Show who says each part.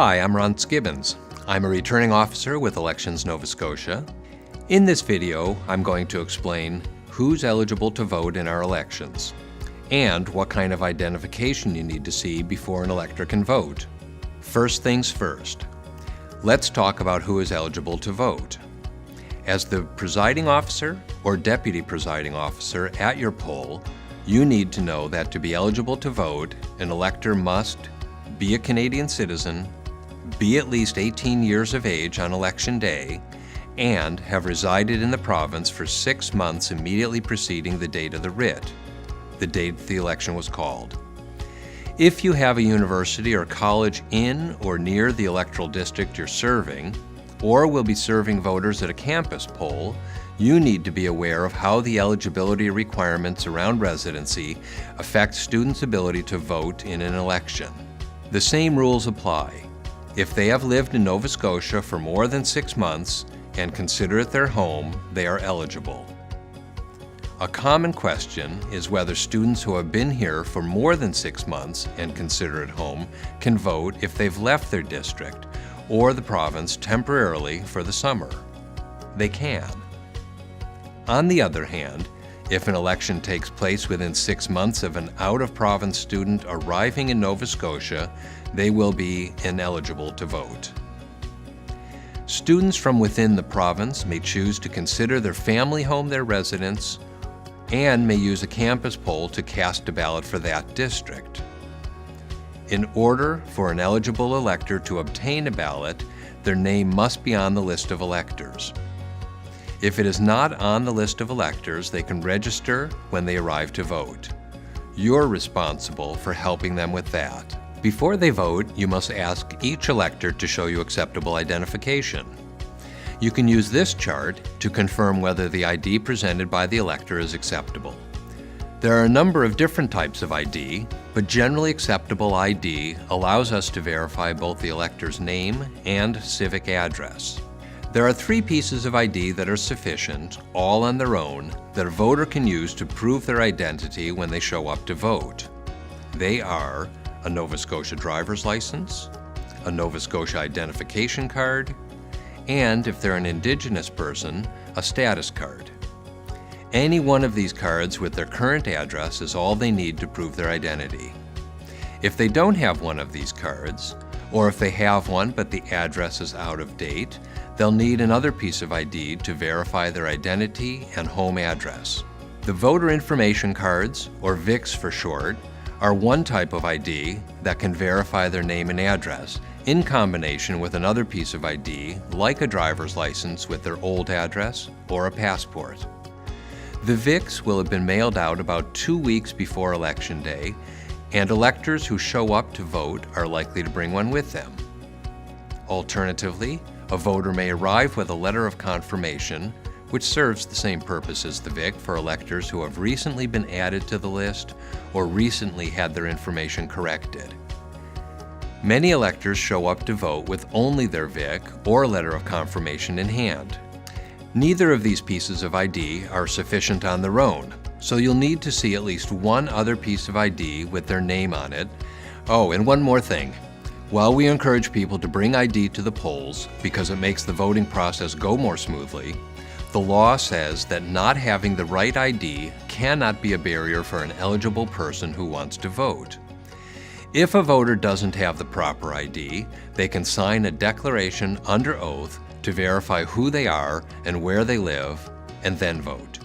Speaker 1: Hi, I'm Ron Skibbins. I'm a returning officer with Elections Nova Scotia. In this video, I'm going to explain who's eligible to vote in our elections and what kind of identification you need to see before an elector can vote. First things first, let's talk about who is eligible to vote. As the presiding officer or deputy presiding officer at your poll, you need to know that to be eligible to vote, an elector must be a Canadian citizen, be at least 18 years of age on election day, and have resided in the province for 6 months immediately preceding the date of the writ, the date the election was called. If you have a university or college in or near the electoral district you're serving, or will be serving voters at a campus poll, you need to be aware of how the eligibility requirements around residency affect students' ability to vote in an election. The same rules apply. If they have lived in Nova Scotia for more than 6 months and consider it their home, they are eligible. A common question is whether students who have been here for more than 6 months and consider it home can vote if they've left their district or the province temporarily for the summer. They can. On the other hand, if an election takes place within 6 months of an out-of-province student arriving in Nova Scotia, they will be ineligible to vote. Students from within the province may choose to consider their family home their residence and may use a campus poll to cast a ballot for that district. In order for an eligible elector to obtain a ballot, their name must be on the list of electors. If it is not on the list of electors, they can register when they arrive to vote. You're responsible for helping them with that. Before they vote, you must ask each elector to show you acceptable identification. You can use this chart to confirm whether the ID presented by the elector is acceptable. There are a number of different types of ID, but generally acceptable ID allows us to verify both the elector's name and civic address. There are 3 pieces of ID that are sufficient, all on their own, that a voter can use to prove their identity when they show up to vote. They are a Nova Scotia driver's license, a Nova Scotia identification card, and if they're an Indigenous person, a status card. Any one of these cards with their current address is all they need to prove their identity. If they don't have one of these cards, or if they have one but the address is out of date, they'll need another piece of ID to verify their identity and home address. The voter information cards, or VICs for short, are one type of ID that can verify their name and address in combination with another piece of ID like a driver's license with their old address or a passport. The VICs will have been mailed out about 2 weeks before Election Day, and electors who show up to vote are likely to bring one with them. Alternatively, a voter may arrive with a letter of confirmation, which serves the same purpose as the VIC for electors who have recently been added to the list or recently had their information corrected. Many electors show up to vote with only their VIC or letter of confirmation in hand. Neither of these pieces of ID are sufficient on their own, so you'll need to see at least one other piece of ID with their name on it. Oh, and one more thing. While we encourage people to bring ID to the polls because it makes the voting process go more smoothly, the law says that not having the right ID cannot be a barrier for an eligible person who wants to vote. If a voter doesn't have the proper ID, they can sign a declaration under oath to verify who they are and where they live, and then vote.